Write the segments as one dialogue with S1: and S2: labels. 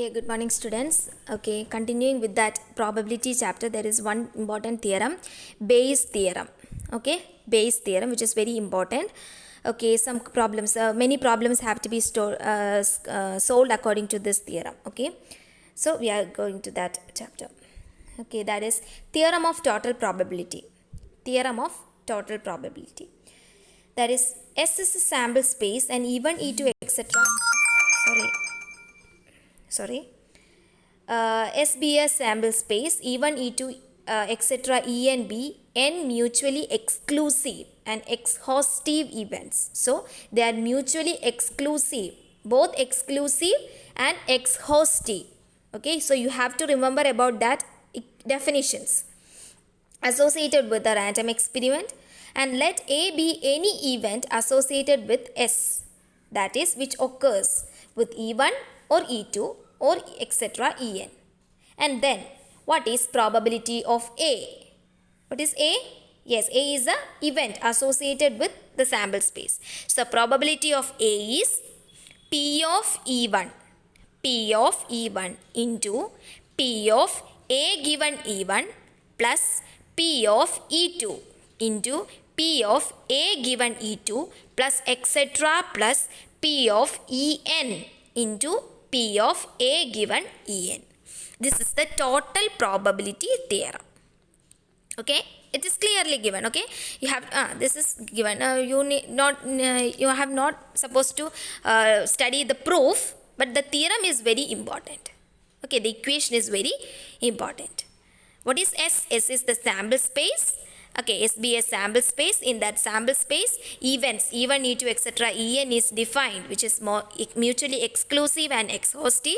S1: Okay, good morning students. Okay, continuing with that probability chapter, there is one important theorem, Bayes theorem. Okay, Bayes theorem, which is very important. Okay, some problems, many problems have to be solved according to this theorem. Okay, so we are going to that chapter. Okay, that is theorem of total probability. Theorem of total probability. That is, S is a sample space and even E2 etc. Sorry. S be a sample space, even E2 etc. E and B, N mutually exclusive and exhaustive events. So they are mutually exclusive, both exclusive and exhaustive. Okay, so you have to remember about that definitions associated with a random experiment, and let A be any event associated with S, that is, which occurs with E1 or E2 or etc. En. And then what is probability of A? What is A? Yes, A is a event associated with the sample space. So probability of A is P of E1. P of E1 into P of A given E1 plus P of E2 into P of A given E2 plus etc. plus P of En into P of A given En. This is the total probability theorem. Okay, it is clearly given. Okay, you have this is given. You have not supposed to study the proof, but the theorem is very important. Okay, the equation is very important. What is S? S is the sample space. Okay, S be a sample space. In that sample space, events E1, E2, etc. En is defined, which is more mutually exclusive and exhaustive.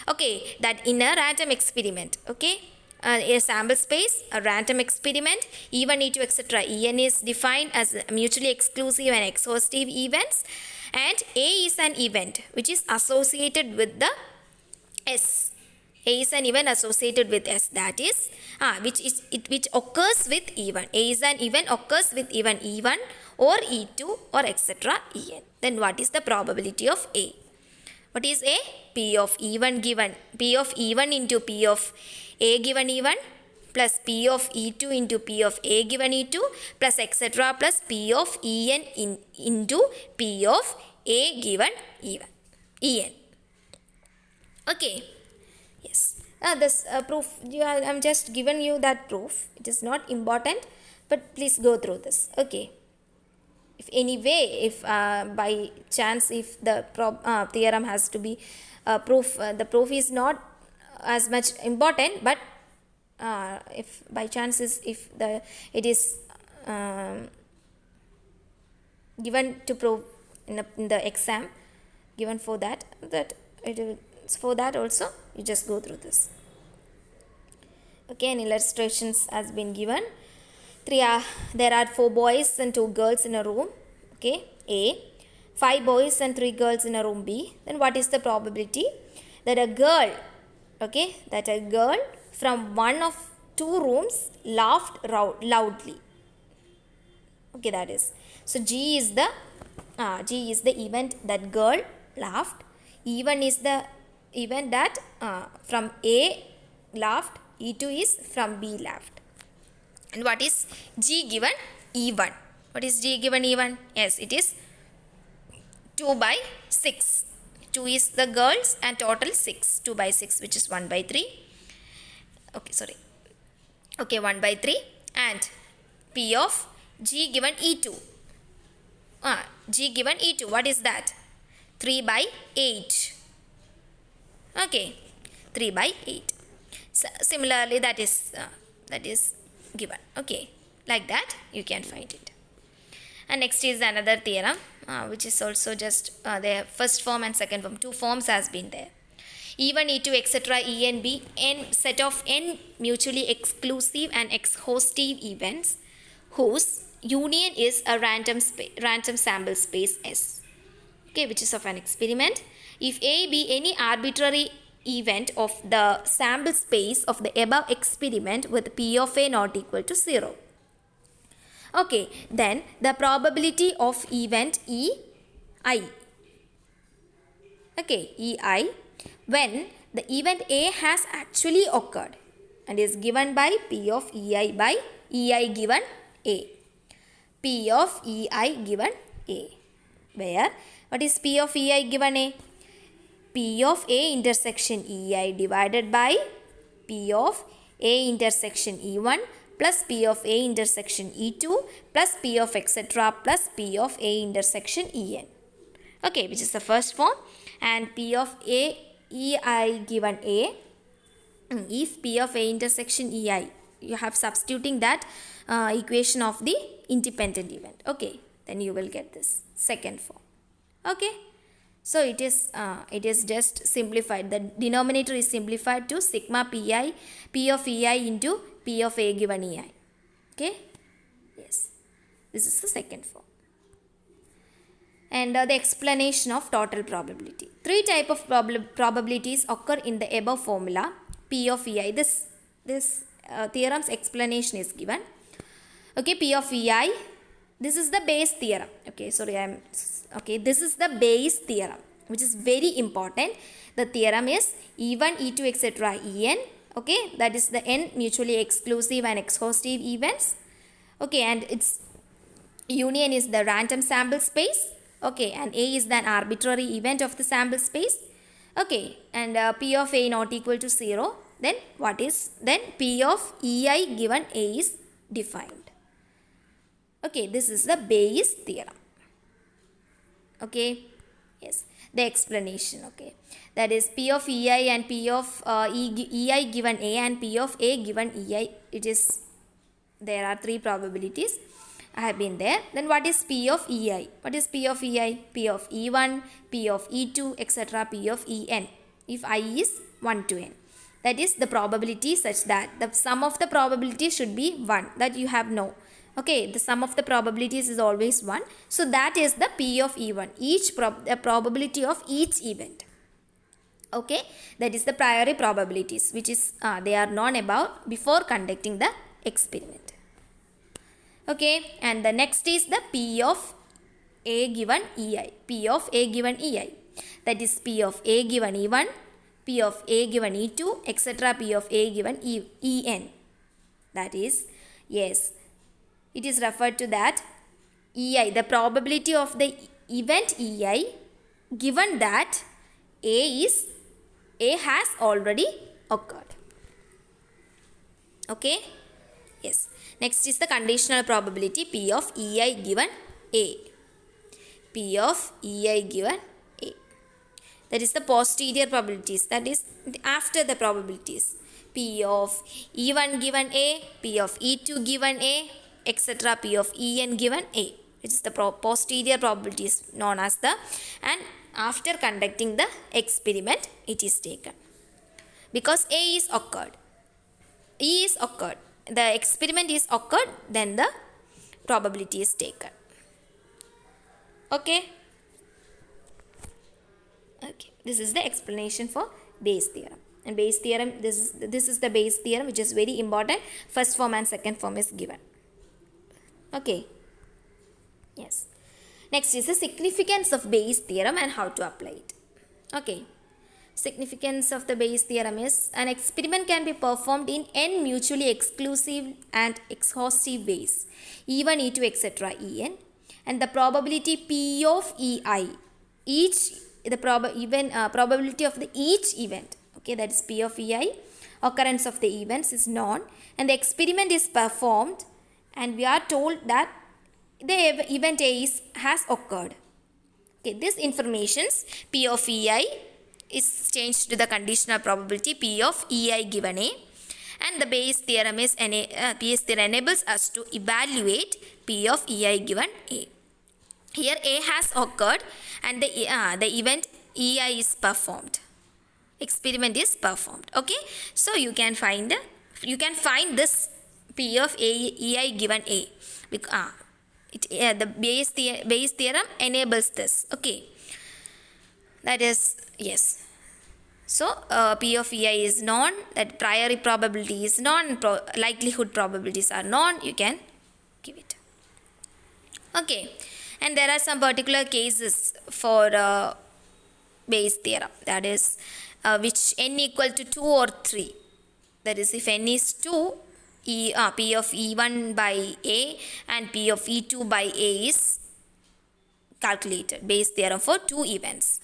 S1: Okay, that in a random experiment. Okay, a sample space, a random experiment, E1, E2, etc. En is defined as mutually exclusive and exhaustive events, and A is an event which is associated with the S. A is an event associated with S, that is which occurs with E1. A is an event occurs with even E1 or E2 or etc. En. Then what is the probability of A? What is A? P of E1 given P of E1 into P of A given E1 plus P of E2 into P of A given E2 plus etc. plus P of En into P of A given E1. En. Okay. Yes. This proof, I'm just given you that proof. It is not important, but please go through this. Okay. If anyway, if by chance, if the theorem has to be proof, the proof is not as much important, but if by chance it is given to prove in the exam, given for that it will. For that also, you just go through this. Okay, and illustrations has been given. There are 4 boys and 2 girls in a room. Okay, A. 5 boys and 3 girls in a room B. Then what is the probability that a girl, from one of 2 rooms laughed loudly? Okay, that is. So G is the event that girl laughed. E1 is the event that from A laughed, E2 is from B laughed. And what is G given E1? What is G given E1? Yes, it is 2 by 6. 2 is the girls and total 6. 2 by 6, which is 1 by 3. Okay, sorry. Okay, 1 by 3. And P of G given E2. G given E2, what is that? 3 by 8. Okay, 3 by 8. So, similarly, that is given. Okay, like that you can find it. And next is another theorem, which is also just the first form and second form. 2 forms has been there. E1, E2, etc. E and B, n set of n mutually exclusive and exhaustive events whose union is a random sample space S. Okay, which is of an experiment. If A be any arbitrary event of the sample space of the above experiment with P of A not equal to 0. Okay, then the probability of event EI. Okay, EI when the event A has actually occurred and is given by P of EI by EI given A. P of EI given A. Where? What is P of EI given A? P of A intersection EI divided by P of A intersection E1 plus P of A intersection E2 plus P of etc. plus P of A intersection En. Okay, which is the first form. And P of A EI given A, if P of A intersection EI, you have substituting that equation of the independent event. Okay, then you will get this second form. Okay, so it is just simplified. The denominator is simplified to sigma pi P of EI into P of A given EI. Okay, yes, this is the second form. And the explanation of total probability. Three type of probabilities occur in the above formula P of EI. This theorem's explanation is given. Okay, P of EI. This is the Bayes theorem. Okay, this is the Bayes theorem, which is very important. The theorem is E1, E2, etc. En. Okay, that is the n mutually exclusive and exhaustive events. Okay, and its union is the random sample space. Okay, and A is an arbitrary event of the sample space. Okay, and P of A not equal to 0. Then what is? Then P of EI given A is defined. Okay, this is the Bayes theorem. Okay, yes, the explanation. Okay, that is P of EI and P of EI given A and P of A given EI. There are three probabilities. I have been there. Then what is P of EI? What is P of EI? P of E1, P of E2, etc. P of En. If I is 1 to n. That is the probability such that the sum of the probability should be 1. That you have no. Okay, the sum of the probabilities is always 1. So that is the P of E1. The probability of each event. Okay, that is the priori probabilities, which is they are known about before conducting the experiment. Okay, and the next is the P of A given EI. P of A given EI. That is P of A given E1, P of A given E2, etc. P of A given En. That is, yes, it is referred to that EI, the probability of the event EI, given that A has already occurred. Okay, yes. Next is the conditional probability P of EI given A. P of EI given A. That is the posterior probabilities. That is after the probabilities. P of E1 given A, P of E2 given A, etc. P of En given A. It is the posterior probabilities known as the, and after conducting the experiment it is taken. Because A is occurred. E is occurred. The experiment is occurred, then the probability is taken. Okay. Okay. This is the explanation for Bayes theorem. And Bayes theorem, this is the Bayes theorem, which is very important. First form and second form is given. Okay. Yes. Next is the significance of Bayes theorem and how to apply it. Okay. Significance of the Bayes theorem is an experiment can be performed in n mutually exclusive and exhaustive ways, E1, E2, etc. En, and the probability P of EI, probability of each event, okay, that is P of EI, occurrence of the events is known, and the experiment is performed, and we are told that the event A has occurred. Okay, this information's P of EI is changed to the conditional probability P of EI given A, and the Bayes theorem enables us to evaluate P of EI given A. Here A has occurred and the event EI is performed. Experiment is performed. Okay, so you can find this P of EI given A. The Bayes theorem enables this. Okay, that is, yes. So P of EI is known, that priori probability is known, likelihood probabilities are known, you can give it. Okay, and there are some particular cases for Bayes theorem. That is, which n equal to 2 or 3. That is, if n is 2, P of E1 by A and P of E2 by A is calculated. Bayes theorem for 2 events.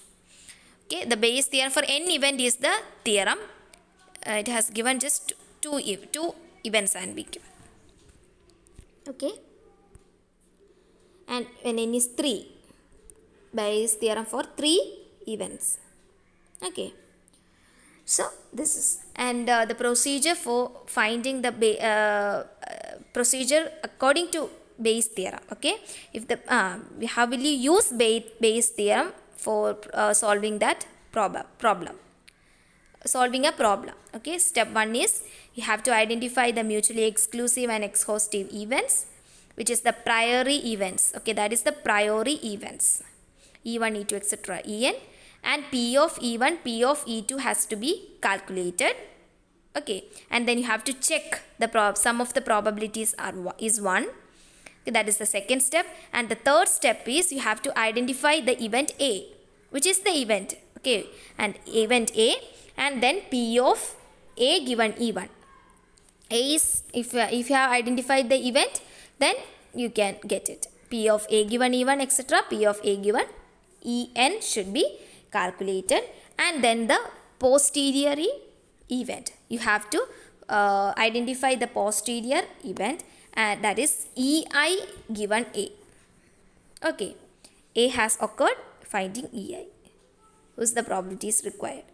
S1: Okay, the Bayes theorem for n event is the theorem. It has given just two events and be given. Okay, and when n is 3, Bayes theorem for 3 events. Okay, so this is, and the procedure for finding the procedure according to Bayes theorem. Okay, if the how will you use Bayes theorem for solving that problem? Solving a problem. Okay, step 1 is you have to identify the mutually exclusive and exhaustive events, which is the priori events. Okay, that is the priori events, E1, E2, etc. En, and P of E1, P of E2 has to be calculated. Okay, and then you have to check the sum of the probabilities is 1. Okay, that is the second step. And the third step is you have to identify the event A, which is the event. Okay, and event A, and then P of A given E1. A is, if you have identified the event, then you can get it. P of A given E1, etc. P of A given En should be calculated. And then the posterior event. You have to identify the posterior event, and that is Ei given A. Okay, A has occurred, finding Ei. Whose the probability is required.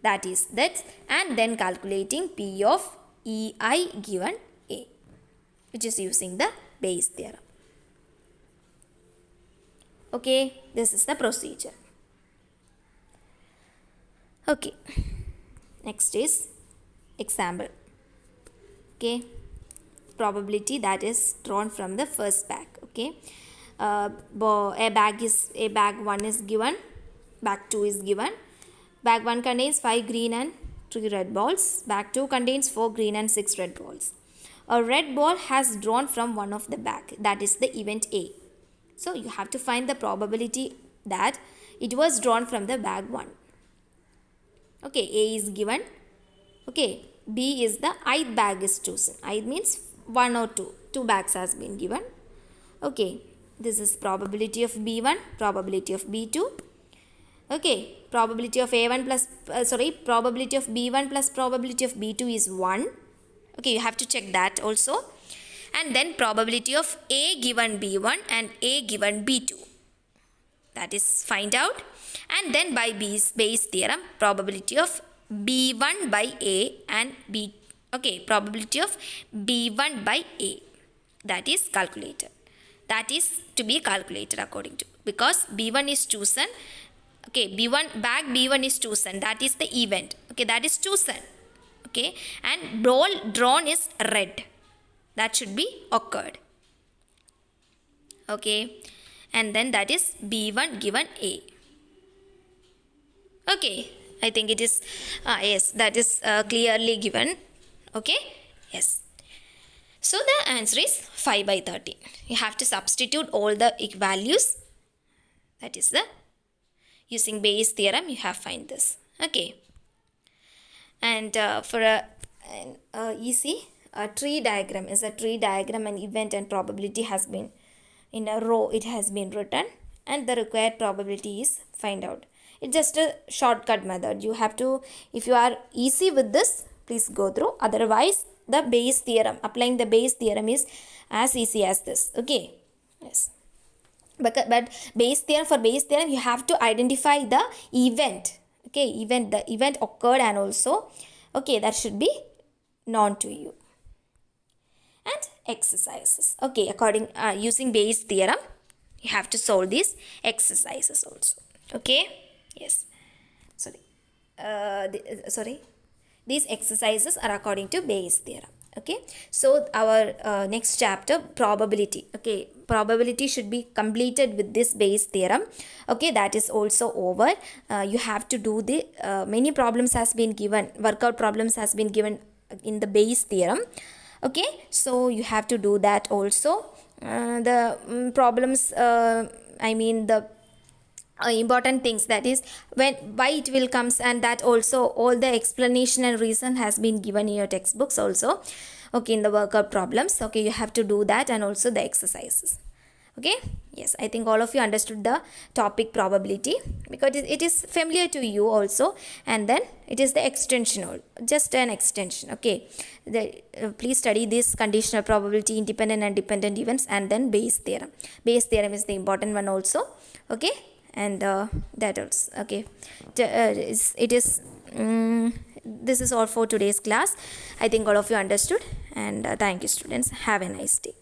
S1: That is that, and then calculating P of Ei given A, which is using the Bayes theorem. Okay, this is the procedure. Okay, next is example. Okay, probability that is drawn from the first bag. Okay, bag 1 is given, bag 2 is given. Bag 1 contains 5 green and 3 red balls. Bag 2 contains 4 green and 6 red balls. A red ball has drawn from one of the bag, that is the event A. So you have to find the probability that it was drawn from the bag 1. Okay, A is given. Okay, B is the ith bag is chosen. Ith means 1 or 2. 2 bags has been given. Okay, this is probability of B1, probability of B2. Okay, probability of A1 plus, probability of B1 plus probability of B2 is 1. Okay, you have to check that also. And then probability of A given B1 and A given B2. That is find out. And then by Bayes theorem, probability of B1 by A and B, okay, probability of B1 by A. That is calculated. That is to be calculated according to, because B1 is chosen. Okay, bag B1 is chosen. That is the event. Okay, that is chosen. Okay, and ball drawn is red. That should be occurred. Okay, and then that is B1 given A. Okay, I think it is, yes, that is clearly given. Okay, yes. So the answer is 5 by 13. You have to substitute all the values. That is the, using Bayes theorem, you have find this. Okay. And for easy, a tree diagram is a tree diagram, and event and probability has been in a row. It has been written, and the required probability is find out. It's just a shortcut method. You have to, if you are easy with this, please go through. Otherwise, the Bayes theorem, applying the Bayes theorem is as easy as this. Okay. Yes. But Bayes theorem, for Bayes theorem, you have to identify the event. Okay, the event occurred, and also, okay, that should be known to you. And exercises. Okay, according using Bayes theorem, you have to solve these exercises also. Okay. Yes. These exercises are according to Bayes theorem. Okay, so our next chapter, probability. Okay, probability should be completed with this Bayes theorem. Okay, that is also over. You have to do the many problems has been given, workout problems has been given in the Bayes theorem. Okay, so you have to do that also. The problems, I mean the important things, that is when why it will comes, and that also all the explanation and reason has been given in your textbooks also. Okay, in the workout problems, okay, you have to do that, and also the exercises. Okay, yes, I think all of you understood the topic probability, because it is familiar to you also. And then it is the extension, just an extension. Okay, please study this conditional probability, independent and dependent events, and then Bayes theorem. Bayes theorem is the important one also. Okay, and that also. Okay, it is this is all for today's class. I think all of you understood, and thank you, students. Have a nice day.